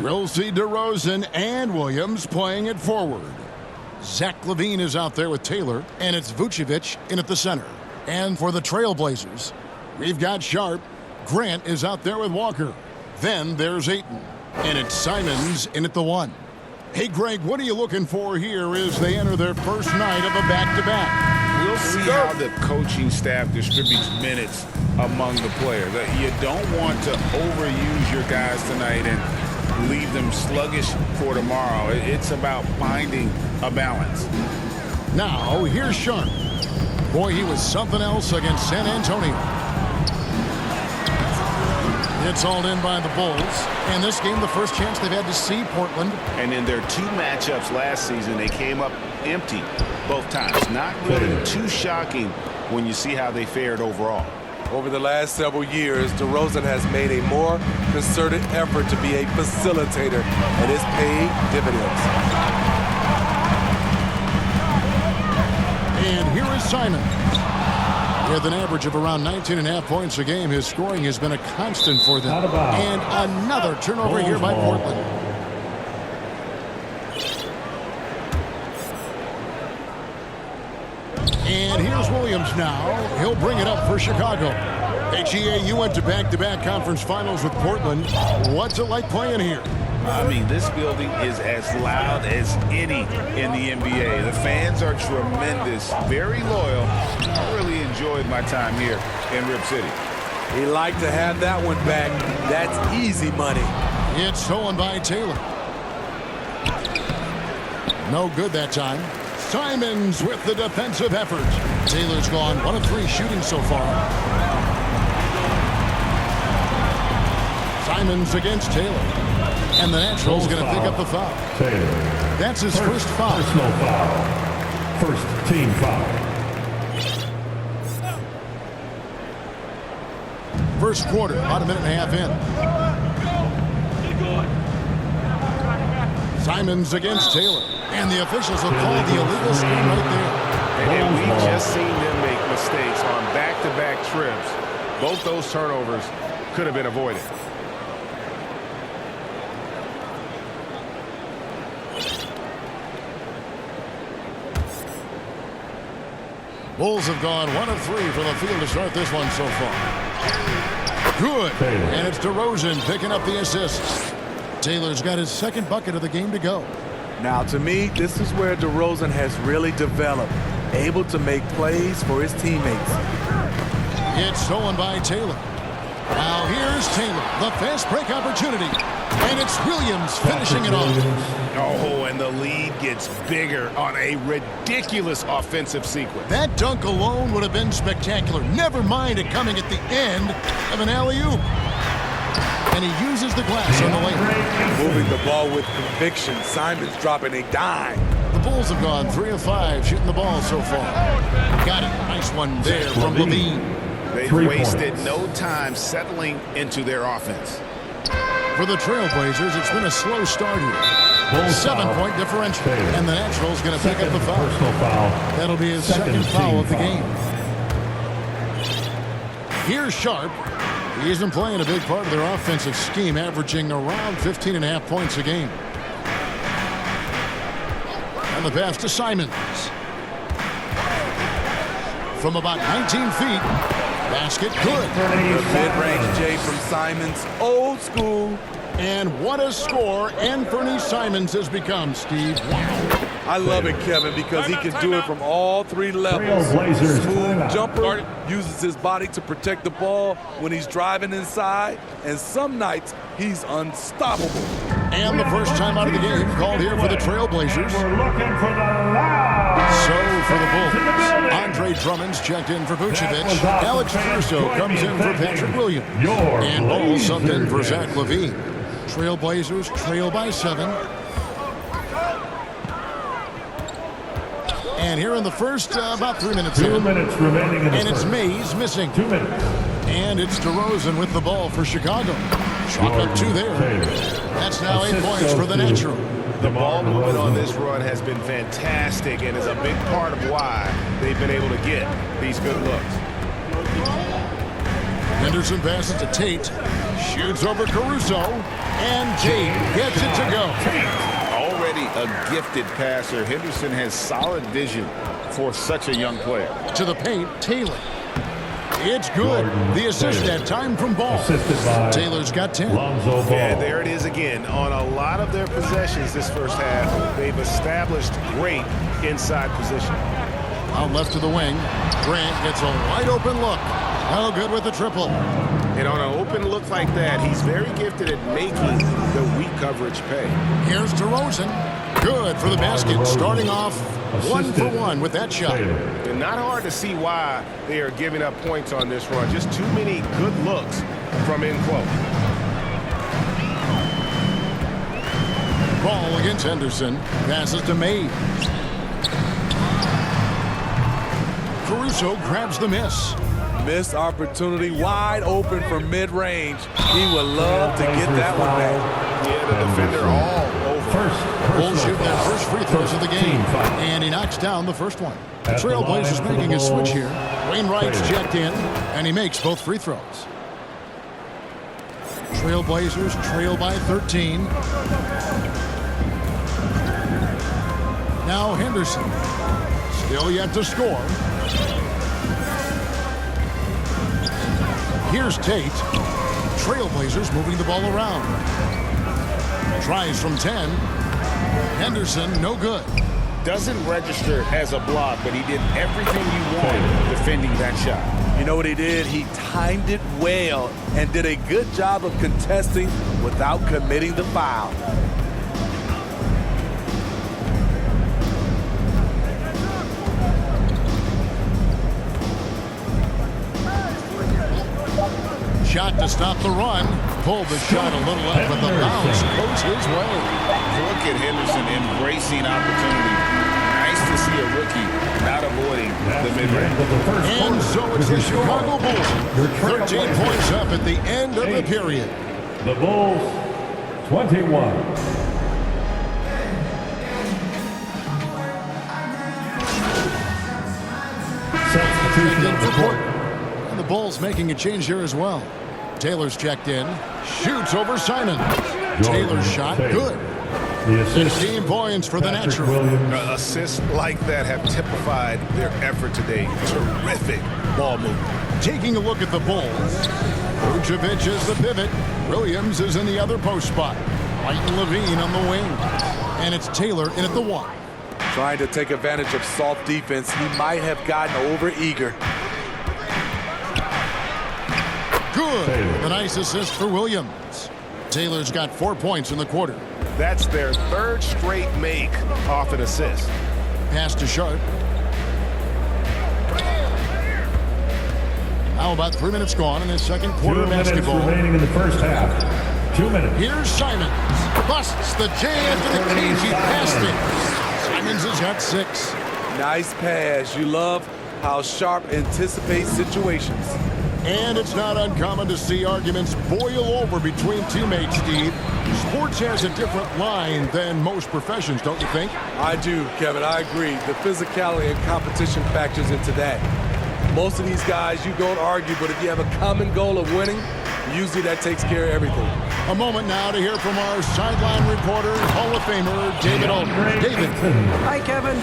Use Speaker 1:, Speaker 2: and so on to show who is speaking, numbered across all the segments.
Speaker 1: We'll see DeRozan and Williams playing it forward. Zach LaVine is out there with Taylor, and it's Vucevic in at the center. And for the Trailblazers, we've got Sharp. Grant is out there with Walker. Then there's Ayton, and it's Simons in at the 1. Hey, Greg, what are you looking for here as they enter their first night of a back-to-back?
Speaker 2: We'll see how the coaching staff distributes minutes among the players. You don't want to overuse your guys tonight and leave them sluggish for tomorrow. It's about finding a balance.
Speaker 1: Now, here's Sharp. Boy, he was something else against San Antonio. It's all in by the Bulls. And this game, the first chance they've had to see Portland.
Speaker 2: And in their 2 matchups last season, they came up empty both times. Not really too shocking when you see how they fared overall.
Speaker 3: Over the last several years, DeRozan has made a more concerted effort to be a facilitator, and it's paid dividends.
Speaker 1: And here is Simon. With an average of around 19.5 points a game, his scoring has been a constant for them. And another turnover here by Portland. And here's Williams now. He'll bring it up for Chicago. HEA, you went to back-to-back conference finals with Portland. What's it like playing here?
Speaker 2: I mean, this building is as loud as any in the NBA. The fans are tremendous, very loyal. I really enjoyed my time here in Rip City.
Speaker 3: He'd like to have that one back. That's easy money.
Speaker 1: It's stolen by Taylor. No good that time. Simons with the defensive effort. Taylor's gone 1 of 3 shooting so far. Simons against Taylor. And the Natural's going to pick up the foul.
Speaker 4: Taylor.
Speaker 1: That's his first foul.
Speaker 4: Personal foul. First team foul.
Speaker 1: First quarter, about a minute and a half in. Simons against Taylor. And the officials will call the illegal screen right there.
Speaker 2: And we've just seen them make mistakes on back-to-back trips. Both those turnovers could have been avoided.
Speaker 1: Bulls have gone 1 of 3 from the field to start this one so far. Good. And it's DeRozan picking up the assist. Taylor's got his second bucket of the game to go.
Speaker 3: Now, to me, this is where DeRozan has really developed, able to make plays for his teammates.
Speaker 1: It's stolen by Taylor. Now here's Taylor, the fast break opportunity. And it's Williams finishing it off.
Speaker 2: Oh, and the lead gets bigger on a ridiculous offensive sequence.
Speaker 1: That dunk alone would have been spectacular. Never mind it coming at the end of an alley-oop. And he uses the glass on the lane.
Speaker 3: Moving the ball with conviction. Simons dropping a dime.
Speaker 1: The Bulls have gone 3 of 5 shooting the ball so far. Got it. Nice one there from LaVine.
Speaker 2: They've wasted no time settling into their offense.
Speaker 1: For the Trailblazers, it's been a slow start here. 7-point differential. And the Natural's going to pick up the foul. That'll be his second foul of the game. Here's Sharp. He's been playing a big part of their offensive scheme, averaging around 15.5 points a game. And the pass to Simons. From about 19 feet. Basket good.
Speaker 3: The mid-range J from Simons, old school.
Speaker 1: And what a score Anthony Simons has become, Steve. Wow.
Speaker 3: I love it, Kevin, because he can do it from all 3 levels. Smooth jumper, uses his body to protect the ball when he's driving inside, and some nights he's unstoppable.
Speaker 1: And the first time out of the game called here for the Trailblazers.
Speaker 4: We're looking for the loud.
Speaker 1: So for the Bulls, Andre Drummond's checked in for Vucevic. Alex Caruso comes in for Patrick Williams. And Ball subbed in for Zach LaVine. Trailblazers trail by 7. And here in the first, about 3 minutes
Speaker 4: 2 minutes remaining in the
Speaker 1: and it's
Speaker 4: first.
Speaker 1: Mays missing.
Speaker 4: 2 minutes.
Speaker 1: And it's DeRozan with the ball for Chicago. Chalk up 2 there. That's now 8 points for the Natural.
Speaker 2: The ball movement on this run has been fantastic and is a big part of why they've been able to get these good looks.
Speaker 1: Henderson passes to Tate. Shoots over Caruso. And Tate gets it to go.
Speaker 2: Already a gifted passer, Henderson has solid vision for such a young player.
Speaker 1: To the paint, Taylor. It's good. The assist that time from Ball. Taylor's got 10.
Speaker 5: And there it is again. On a lot of their possessions this first half, they've established great inside position.
Speaker 1: Out left to the wing. Grant gets a wide open look. Oh, good with the triple.
Speaker 5: And on an open look like that, he's very gifted at making the weak coverage pay.
Speaker 1: Here's DeRozan. Good for the basket. Starting off 1 for 1 with that shot.
Speaker 5: And not hard to see why they are giving up points on this run. Just too many good looks from in close.
Speaker 1: Ball against Henderson. Passes to May. Caruso grabs the miss.
Speaker 3: Missed opportunity, wide open for mid-range. He would love to get that one back.
Speaker 5: Yeah, the defender all over.
Speaker 1: Bulls shoot their first free throws of the game. And he knocks down the first one. The Trailblazers making a switch here. Wainwright's checked in, and he makes both free throws. Trailblazers trail by 13. Now Henderson. Still yet to score. Here's Tate. Trailblazers moving the ball around. Tries from 10. Henderson, no good.
Speaker 2: Doesn't register as a block, but he did everything you want defending that shot.
Speaker 3: You know what he did? He timed it well and did a good job of contesting without committing the foul.
Speaker 1: Shot to stop the run. Pulled the shot a little up, but the bounce goes his way.
Speaker 2: Look at Henderson embracing opportunity. Nice to see a rookie not avoiding the mid-range.
Speaker 1: And so it's the Chicago Bulls. 13 points up at the end of the period.
Speaker 4: The Bulls, 21. Substitution on the court.
Speaker 1: And the Bulls making a change here as well. Taylor's checked in. Shoots over Simon. Taylor's shot, good. 16 points for the natural.
Speaker 5: Assists like that have typified their effort today. Terrific ball movement.
Speaker 1: Taking a look at the Bulls. Vucevic is the pivot. Williams is in the other post spot. White and Levine on the wing. And it's Taylor in at the 1.
Speaker 3: Trying to take advantage of soft defense. He might have gotten over-eager.
Speaker 1: Good. A nice assist for Williams. Taylor's got 4 points in the quarter.
Speaker 5: That's their third straight make off an assist.
Speaker 1: Pass to Sharp. Now about 3 minutes gone in this second quarter of basketball.
Speaker 4: 2 minutes remaining in the first half. 2 minutes.
Speaker 1: Here's Simons. Busts the J after the cagey past it. Simons has got 6.
Speaker 3: Nice pass. You love how Sharp anticipates situations.
Speaker 1: And it's not uncommon to see arguments boil over between teammates, Steve. Sports has a different line than most professions, don't you think?
Speaker 3: I do, Kevin. I agree. The physicality and competition factors into that. Most of these guys, you don't argue, but if you have a common goal of winning, usually that takes care of everything.
Speaker 1: A moment now to hear from our sideline reporter, Hall of Famer, David Aldridge. David.
Speaker 6: Hi, Kevin.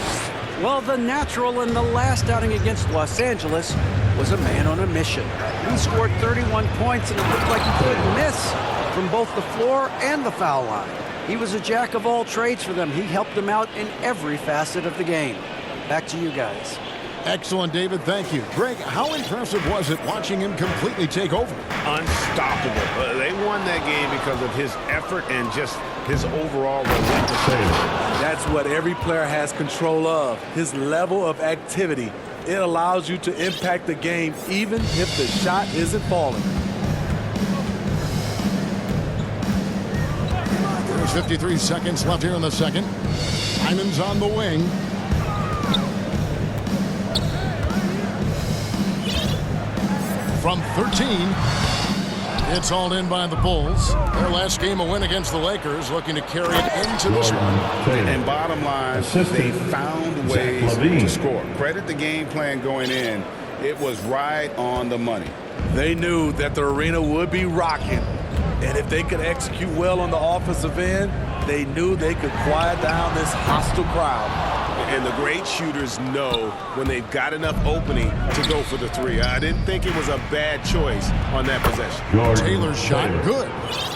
Speaker 6: Well, the natural in the last outing against Los Angeles was a man on a mission. He scored 31 points and it looked like he couldn't miss from both the floor and the foul line. He was a jack of all trades for them. He helped them out in every facet of the game. Back to you guys.
Speaker 1: Excellent, David. Thank you. Greg, how impressive was it watching him completely take over?
Speaker 5: Unstoppable. They won that game because of his effort and just his overall relentless.
Speaker 3: That's what every player has control of, his level of activity. It allows you to impact the game even if the shot isn't falling.
Speaker 1: There's 53 seconds left here in the second. Simon's on the wing. From 13, it's hauled in by the Bulls. Their last game, a win against the Lakers, looking to carry it into this one.
Speaker 2: And bottom line, they found ways to score. Credit the game plan going in. It was right on the money.
Speaker 3: They knew that the arena would be rocking, and if they could execute well on the offensive end, they knew they could quiet down this hostile crowd.
Speaker 5: And the great shooters know when they've got enough opening to go for the three. I didn't think it was a bad choice on that possession.
Speaker 1: Taylor's shot, good.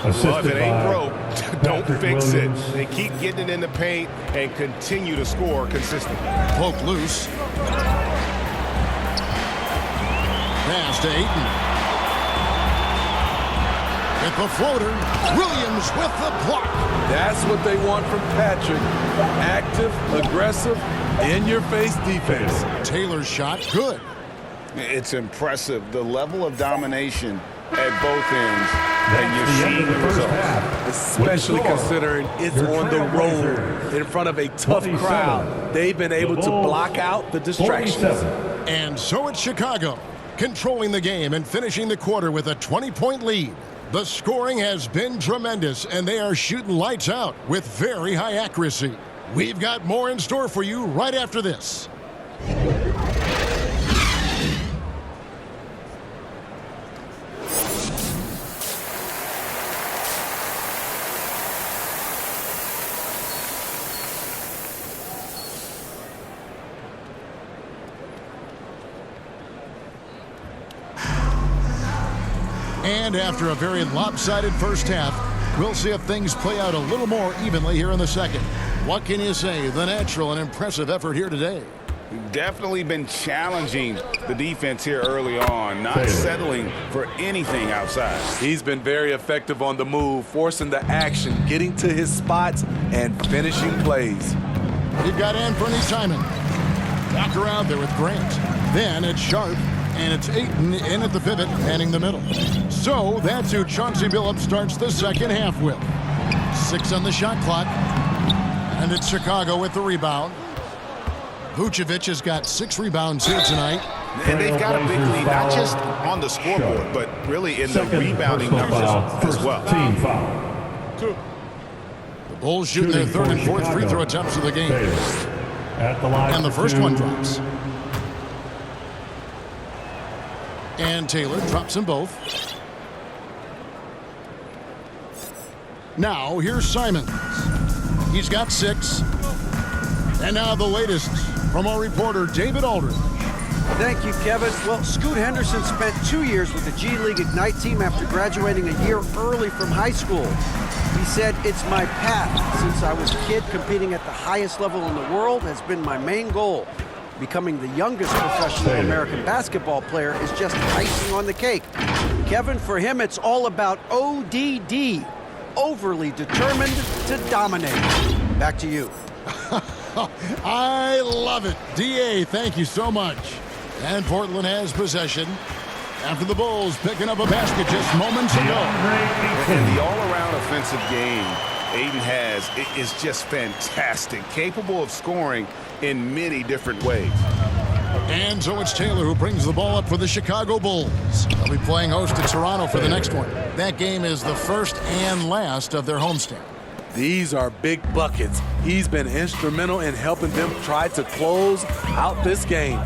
Speaker 5: Well, if it ain't broke, don't fix it. They keep getting it in the paint and continue to score consistently.
Speaker 1: Poke loose. Pass to Ayton. With the floater, Williams with the block.
Speaker 3: That's what they want from Patrick. Active, aggressive, in-your-face defense.
Speaker 1: Taylor's shot, good.
Speaker 2: It's impressive, the level of domination at both ends that you're seeing the results.
Speaker 3: Especially considering it's on the road in front of a tough crowd. They've been able to block out the distractions.
Speaker 1: And so it's Chicago, controlling the game and finishing the quarter with a 20-point lead. The scoring has been tremendous, and they are shooting lights out with very high accuracy. We've got more in store for you right after this. And after a very lopsided first half, we'll see if things play out a little more evenly here in the second. What can you say? The natural and impressive effort here today.
Speaker 2: Definitely been challenging the defense here early on, not settling for anything outside.
Speaker 3: He's been very effective on the move, forcing the action, getting to his spots, and finishing plays.
Speaker 1: We've got Anthony Simon. Back around there with Grant. Then it's Sharp. And it's Ayton in at the pivot, manning the middle. So that's who Chauncey Billups starts the second half with. 6 on the shot clock. And it's Chicago with the rebound. Vucevic has got 6 rebounds here tonight.
Speaker 5: And they've got a big lead, not just on the scoreboard, but really in the rebounding numbers as well.
Speaker 4: Team foul.
Speaker 1: The Bulls shooting their third and fourth free throw attempts of the game.
Speaker 4: At the line
Speaker 1: And the first one drops. And Taylor drops them both. Now, here's Simons. He's got 6. And now the latest from our reporter, David Aldridge.
Speaker 6: Thank you, Kevin. Well, Scoot Henderson spent 2 years with the G League Ignite team after graduating a year early from high school. He said, "It's my path. Since I was a kid, competing at the highest level in the world has been my main goal. Becoming the youngest professional American basketball player is just icing on the cake." Kevin, for him, it's all about ODD, overly determined to dominate. Back to you.
Speaker 1: I love it. DA, thank you so much. And Portland has possession after the Bulls picking up a basket just moments ago.
Speaker 5: And the all-around offensive game Ayton has is just fantastic, capable of scoring in many different ways.
Speaker 1: And so it's Taylor who brings the ball up for the Chicago Bulls. They'll be playing host to Toronto for the next one. That game is the first and last of their homestand.
Speaker 3: These are big buckets. He's been instrumental in helping them try to close out this game.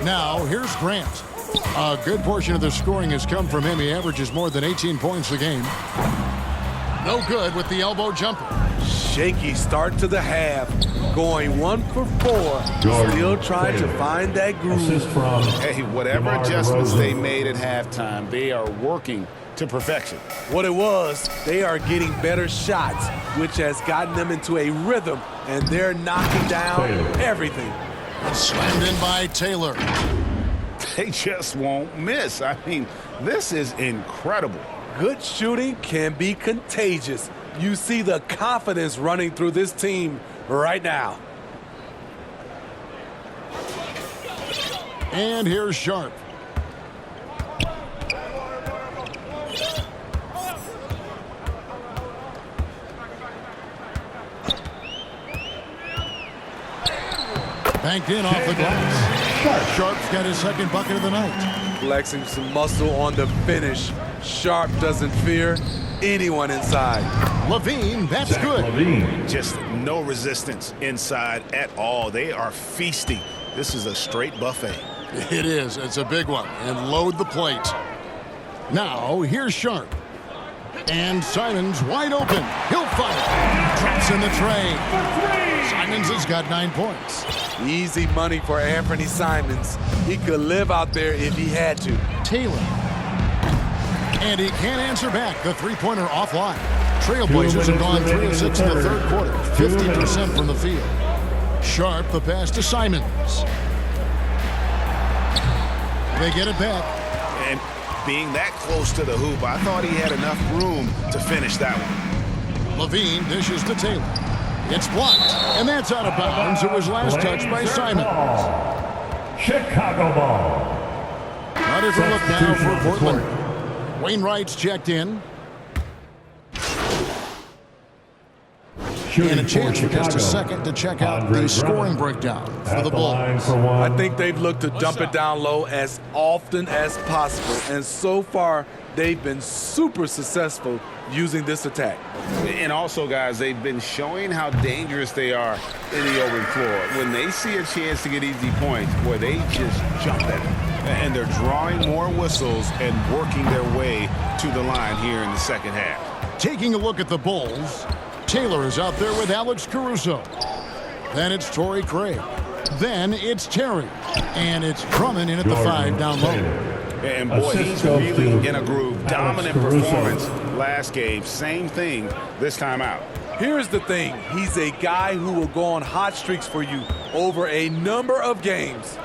Speaker 1: Now, here's Grant. A good portion of their scoring has come from him. He averages more than 18 points a game. No good with the elbow jumper.
Speaker 3: Shaky start to the half. Going 1 for 4. Still trying to find that groove.
Speaker 2: Hey, whatever adjustments they made at halftime, they are working to perfection.
Speaker 3: What it was, they are getting better shots, which has gotten them into a rhythm, and they're knocking down everything.
Speaker 1: Slammed in by Taylor.
Speaker 2: They just won't miss. I mean, this is incredible.
Speaker 3: Good shooting can be contagious. You see the confidence running through this team right now.
Speaker 1: And here's Sharp. Banked in off the glass. Sharp's got his second bucket of the night.
Speaker 3: Flexing some muscle on the finish. Sharp doesn't fear anyone inside.
Speaker 1: Levine, that's good.
Speaker 5: Just no resistance inside at all. They are feasting. This is a straight buffet.
Speaker 1: It is. It's a big one. And load the plate. Now, here's Sharp. And Simons wide open. He'll fire. Drops in the tray. Simons has got 9 points.
Speaker 3: Easy money for Anthony Simons. He could live out there if he had to.
Speaker 1: Taylor. And he can't answer back. The three-pointer offline. Trailblazers have gone 3 of 6 in the third quarter. 50% from the field. Sharp, the pass to Simons. They get it back.
Speaker 5: And being that close to the hoop, I thought he had enough room to finish that one.
Speaker 1: Levine dishes to Taylor. It's blocked, and that's out of bounds. It was last touched by Simons.
Speaker 4: Chicago ball.
Speaker 1: Not a good look now for Portland. Wainwright's checked in. And a chance for just a second to check out the scoring breakdown for the Bulls.
Speaker 3: I think they've looked to dump it down low as often as possible, and so far they've been super successful using this attack.
Speaker 5: And also, guys, they've been showing how dangerous they are in the open floor. When they see a chance to get easy points, boy, they just jump at it. And they're drawing more whistles and working their way to the line here in the second half.
Speaker 1: Taking a look at the Bulls, Taylor is out there with Alex Caruso. Then it's Torrey Craig. Then it's Terry. And it's Drummond in at the 5 down low.
Speaker 5: And boy, he's really in a groove. Dominant performance last game. Same thing this time out.
Speaker 3: Here's the thing. He's a guy who will go on hot streaks for you over a number of games.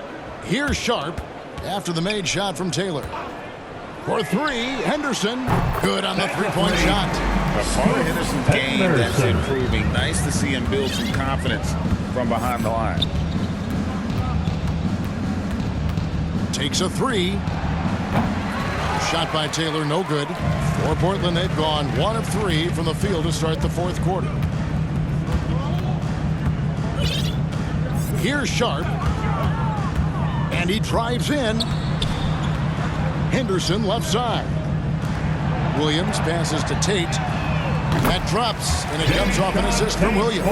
Speaker 1: Here's Sharp after the made shot from Taylor. For 3, Henderson. Good on the three-point shot.
Speaker 5: A part of Henderson's game that's improving. Nice to see him build some confidence from behind the line.
Speaker 1: Takes a 3. Shot by Taylor, no good. For Portland, they've gone 1 of 3 from the field to start the fourth quarter. Here's Sharp. And he drives in. Henderson left side. Williams passes to Tate. That drops, and it comes off an assist from Williams.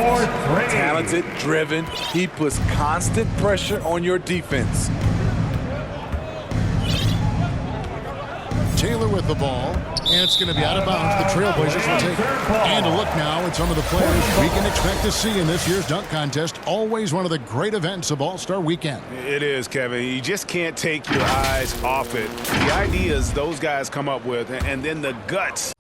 Speaker 3: Talented, driven. He puts constant pressure on your defense.
Speaker 1: Taylor with the ball, and it's going to be out of bounds. The Trailblazers will take it. And a look now at some of the players we can expect to see in this year's dunk contest. Always one of the great events of All-Star Weekend.
Speaker 5: It is, Kevin. You just can't take your eyes off it. The ideas those guys come up with, and then the guts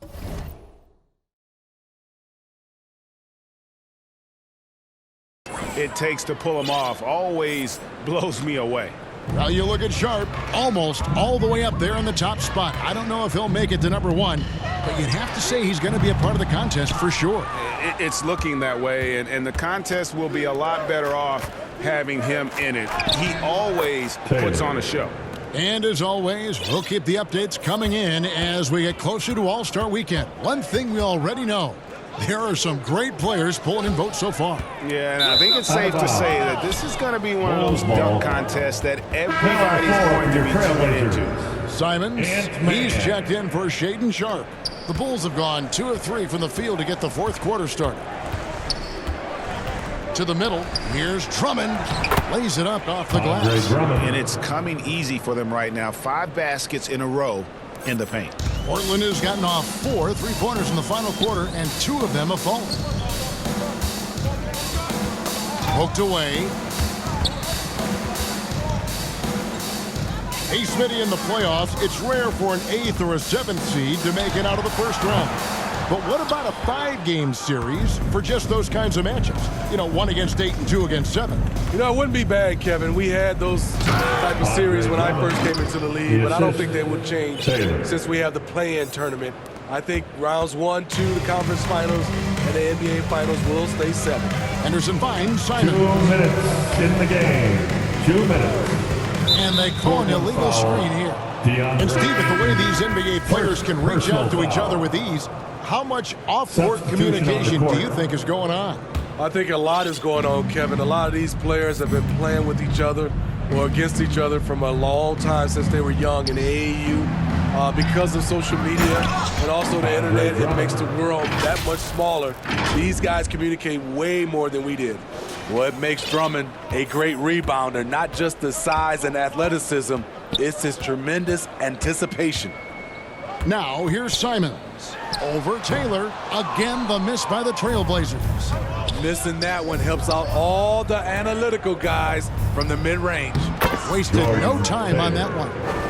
Speaker 5: it takes to pull them off always blows me away.
Speaker 1: Well, you look at Sharp, almost all the way up there in the top spot. I don't know if he'll make it to number 1, but you'd have to say he's going to be a part of the contest for sure.
Speaker 5: It's looking that way, and the contest will be a lot better off having him in it. He always puts on a show.
Speaker 1: And as always, we'll keep the updates coming in as we get closer to All-Star Weekend. One thing we already know, there are some great players pulling in votes so far.
Speaker 5: Yeah, and I think it's safe to say that this is going to be one of those dunk contests that everybody's going to be tuned into.
Speaker 1: Simons, he's checked in for Shaedon Sharp. The Bulls have gone 2 of 3 from the field to get the fourth quarter started. To the middle, here's Drummond. Lays it up off the glass.
Speaker 5: And it's coming easy for them right now. 5 baskets in a row in the paint.
Speaker 1: Portland has gotten off 4 3-pointers in the final quarter, and 2 of them have fallen. Poked away. Hey, Smitty, in the playoffs, it's rare for an 8th or a 7th seed to make it out of the first round. But what about a 5-game series for just those kinds of matchups? You know, 1 against 8 and 2 against 7.
Speaker 3: You know, it wouldn't be bad, Kevin. We had those type of series when I first came into the league, but I don't think they would change since we have the play-in tournament. I think rounds 1, 2, the conference finals, and the NBA finals will stay 7.
Speaker 1: Henderson finds Simons.
Speaker 4: 2 minutes in the game. 2 minutes.
Speaker 1: And they call an illegal screen here. And Steve, with the way these NBA players can reach out to each other with ease, how much off-court communication do you think is going on?
Speaker 3: I think a lot is going on, Kevin. A lot of these players have been playing with each other or against each other from a long time since they were young in the AAU. Because of social media and also the internet, it makes the world that much smaller. These guys communicate way more than we did. What makes Drummond a great rebounder, not just the size and athleticism, it's his tremendous anticipation.
Speaker 1: Now here's Simons. Over Taylor. Again, the miss by the Trailblazers.
Speaker 3: Missing that one helps out all the analytical guys from the mid-range.
Speaker 1: Wasted no time on that one.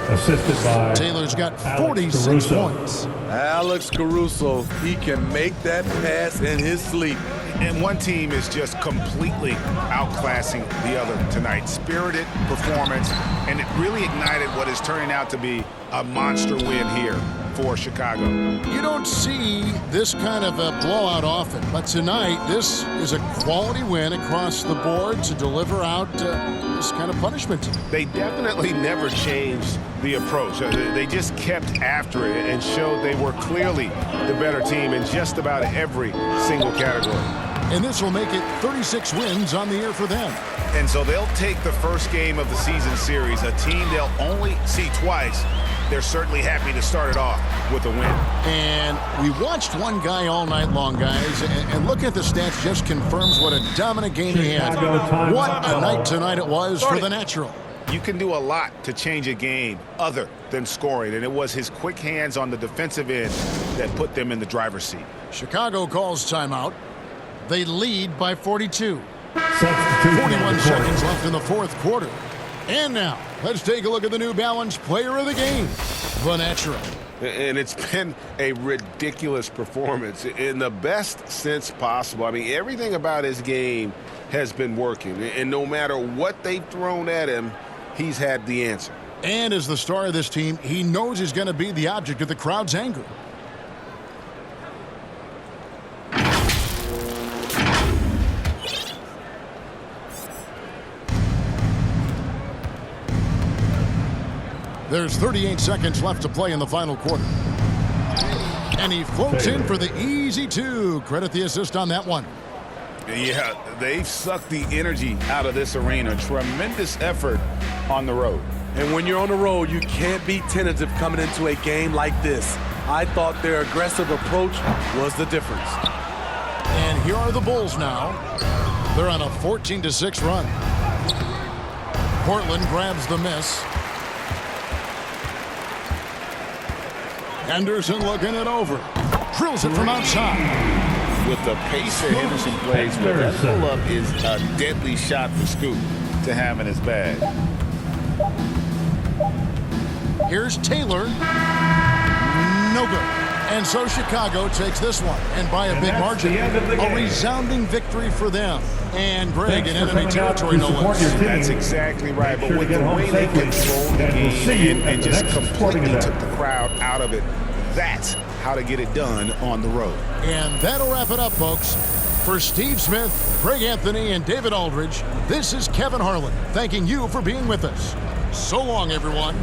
Speaker 4: Assisted by
Speaker 1: Taylor's got
Speaker 4: Alex
Speaker 1: 46
Speaker 4: Caruso.
Speaker 1: points.
Speaker 3: Alex Caruso, he can make that pass in his sleep.
Speaker 2: And one team is just completely outclassing the other tonight. Spirited performance, and it really ignited what is turning out to be a monster win here for Chicago.
Speaker 1: You don't see this kind of a blowout often, but tonight this is a quality win across the board to deliver out this kind of punishment.
Speaker 2: They definitely never changed the approach. They just kept after it and showed they were clearly the better team in just about every single category.
Speaker 1: And this will make it 36 wins on the year for them.
Speaker 2: And so they'll take the first game of the season series, a team they'll only see twice. They're certainly happy to start it off with a win.
Speaker 1: And we watched one guy all night long, guys, and looking at the stats just confirms what a dominant game he had. What a night tonight it was for the natural.
Speaker 2: You can do a lot to change a game other than scoring, and it was his quick hands on the defensive end that put them in the driver's seat.
Speaker 1: Chicago calls timeout. They lead by 42.
Speaker 4: 41
Speaker 1: seconds left in the fourth quarter. And now, let's take a look at the New Balance player of the game, the natural.
Speaker 5: And it's been a ridiculous performance in the best sense possible. I mean, everything about his game has been working. And no matter what they've thrown at him, he's had the answer.
Speaker 1: And as the star of this team, he knows he's going to be the object of the crowd's anger. There's 38 seconds left to play in the final quarter. And he floats in for the easy two. Credit the assist on that one.
Speaker 2: Yeah, they've sucked the energy out of this arena. Tremendous effort on the road.
Speaker 3: And when you're on the road, you can't be tentative coming into a game like this. I thought their aggressive approach was the difference.
Speaker 1: And here are the Bulls now. They're on a 14-6 run. Portland grabs the miss. Henderson looking it over. Drills it from outside.
Speaker 2: With the pace that Henderson plays with, that pull-up is a deadly shot for Scoot to have in his bag.
Speaker 1: Here's Taylor. No good. And so Chicago takes this one, and by a big margin, a resounding victory for them. And Greg in enemy territory, no less.
Speaker 2: That's exactly right. But with the way they controlled the game and just completely took the crowd out of it, that's how to get it done on the road.
Speaker 1: And that'll wrap it up, folks. For Steve Smith, Greg Anthony, and David Aldridge, this is Kevin Harlan thanking you for being with us. So long, everyone.